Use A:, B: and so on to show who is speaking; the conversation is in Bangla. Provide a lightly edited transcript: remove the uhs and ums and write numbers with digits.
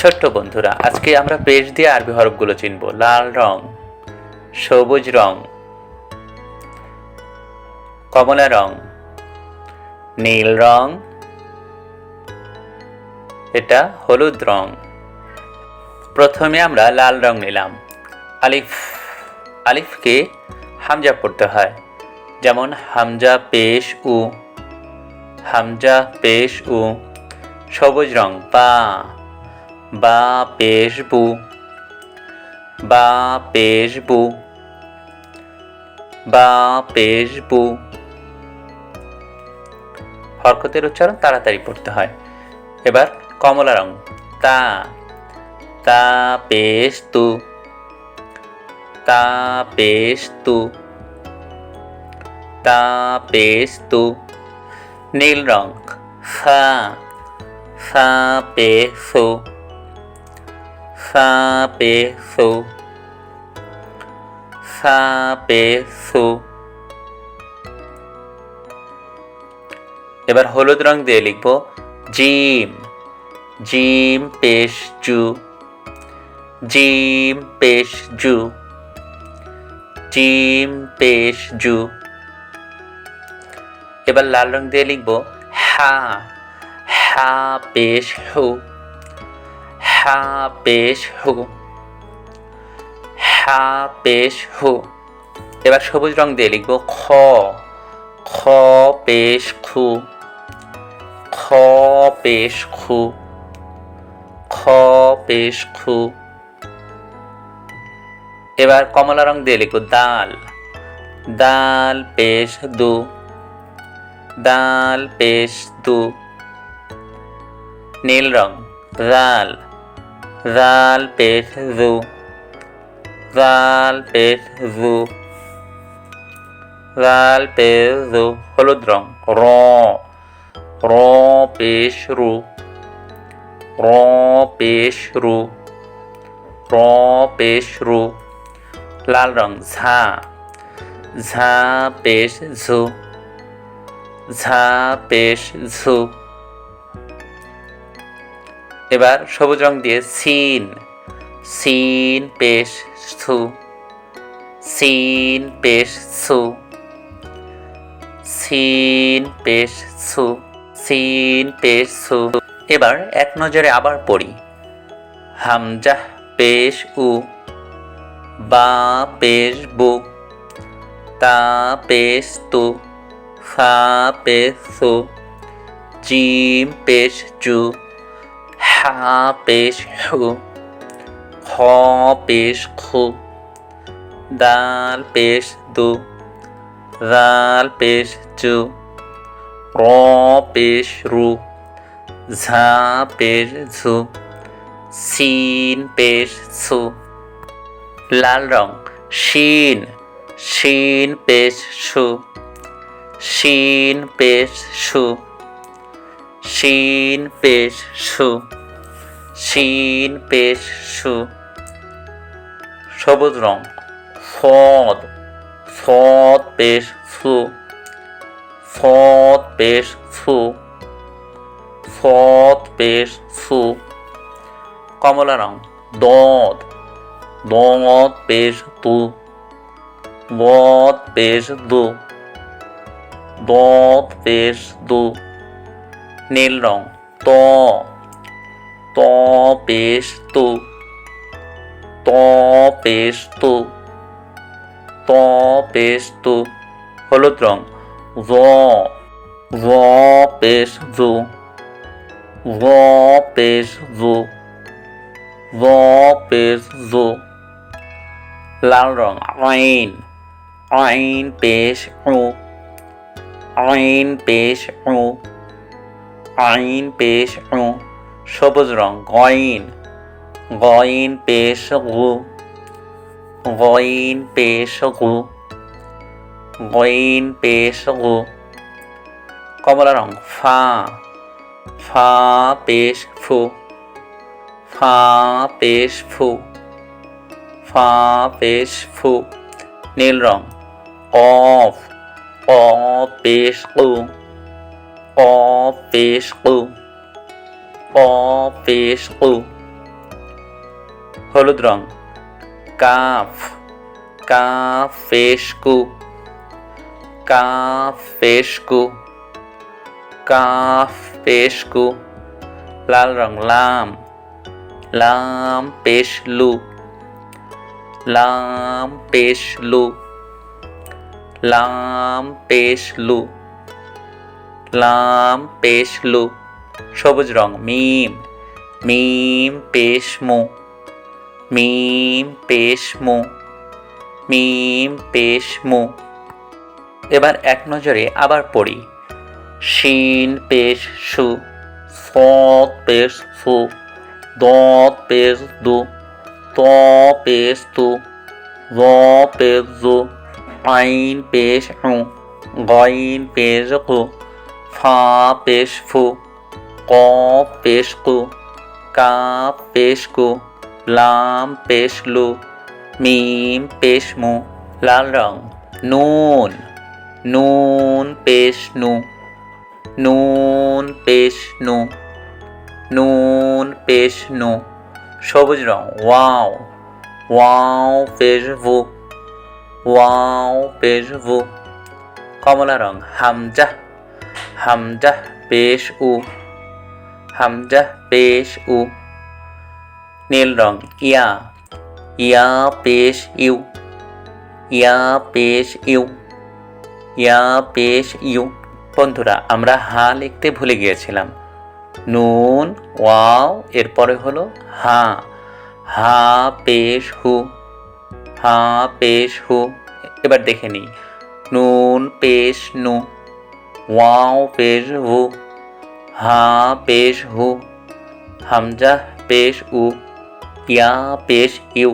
A: ছোট্ট বন্ধুরা, আজকে আমরা পেজ দিয়ে আরবি হরফগুলো চিনব। লাল রং, সবুজ রং, কমলা রং, নীল রং, এটা হলুদ রং। প্রথমে আমরা লাল রং নিলাম। আলিফ, আলিফকে হামজা পড়তে হয়, যেমন হামজা পেশ উ, হামজা পেশ উ। সবুজ রং বা, বা পেশ বু, বা পেশ বু, বা পেশ বু। হরকতের উচ্চারণ তাড়াতাড়ি পড়তে হয়। এবার কমলা রং তা, তা পেশ তু, তা পেশ তু, তা পেশ তু। নীল রং ফা, ফা পে ফু, ফা পে ফু, ফা পে ফু। এবার হলুদ রং দিয়ে লিখব জিম, জিম পেশ জু, জিম পেশ জু, জিম পেশ জু। এবার লাল রং দিয়ে লিখব হা, হা পেশ হু, হা পেশ হু, হা পেশ হু। এবার সবুজ রং দিয়ে লিখব খ, খ পেশ খু, খ পেশ খু, খ পেশ খু। এবার কমলা রং দিয়ে লিখব দাল, দাল পেশ দু, দাল পেশ দু। নীল রং রাল, রাল পেশ রু, রাল পেশ রু, রাল পেশ রু। হলুদ রং র, র পেশ রু, র পেশ রু, র পেশ রু। লাল রং ঝা, ঝা পেশ ঝু, ঝা পেশ ঝু। এবার সবুজ রং দিয়ে সিন, সিন পেশ সু, সিন পেশ সু, সিন পেশ সু, সিন পেশ সু। এবার এক নজরে আবার পড়ি। হামজা পেশ উ, বা পেশ বু, তা পেশ তু, ফা পেশ সু, জিম পেশ জু, হা পেশ হু, খ পেশ খু, দাল পেশ দু, রাল পেশ জু, র পেশ রু, ঝা পেশ ঝু, সিন পেশ সু। লাল রং শিন, শিন পেশ সু, শিন পেশ সু, শিন পেশ সু, শিন পেশ সু। সবুজ রং ফদ, ফদ পেশ ফু, ফদ পেশ ফু, ফদ পেশ ফু। কমলা রং দদ, দদ পেশ তু, দদ পেশ দু, দদ পেশ দু। নীল রং ত, ত পেশ তু, ত পেশ তু, ত পেশ তু। হলুদ রং জ, জ পেশ জু, জ পেশ জু, জ পেশ জু। লাল রং আইন, আইন পেশ উ, আইন পেশ উ, আইন পেশ উ। সবুজ রং গইন, গইন পেশ গু, গইন পেশ গু, গইন পেশ গু। কমলা রং ফা, ফা পেশ ফু, ফা পেশ ফু, ফা পেশ ফু। নীল রং কফ, কফ পেশ কু, কফ পেশ কু, কফ পেশ কু। হলুদ রং কাফ, কাফ পেশ কু, কাফ পেশ কু, কাফ পেশ কু। লাল রং লাম, লাম পেশ লু, লাম পেশ লু, লাম পেশ লু, লাম পেশ লু। সবুজ রং মিম, মিম পেশ মু, মিম পেশ মু, মিম পেশ মু। এবার এক নজরে আবার পড়ি। শিন পেশ সু, সৎ পেশ সু, দত পেশ দু, ত পেশ তু, জ পেশ জু, আইন পেশ উ, গইন পেশ কু, ফা পেশ ফু, কফ পেশ কু, কাফ পেশ কু, লাম পেশ লু, মিম পেশ মু। লাল রং নুন, নুন পেশ নু, নুন পেশ নু, নুন পেশ নু। সবুজ রং ওয়াও, ওয়াও পেশ ভু, ওয়াও পেশ ভু। কমলা রং হামজা, হামজা পেশ উ, হামজা পেশ উ। নীল রং ইয়া, ইয়া পেশ ইউ, ইয়া পেশ ইউ, ইয়া পেশ ইউ। বন্ধুরা আমরা হা লিখতে ভুলে গিয়েছিলাম। নুন ওয়াও এরপরে হলো হা, হা পেশ হু, হা পেশ হু। এবার দেখে নিই। নুন পেশ নু, ওয়াও পেশ হু, হা পেশ হু, হামজা পেশ উ, ইয়া পেশ ইউ।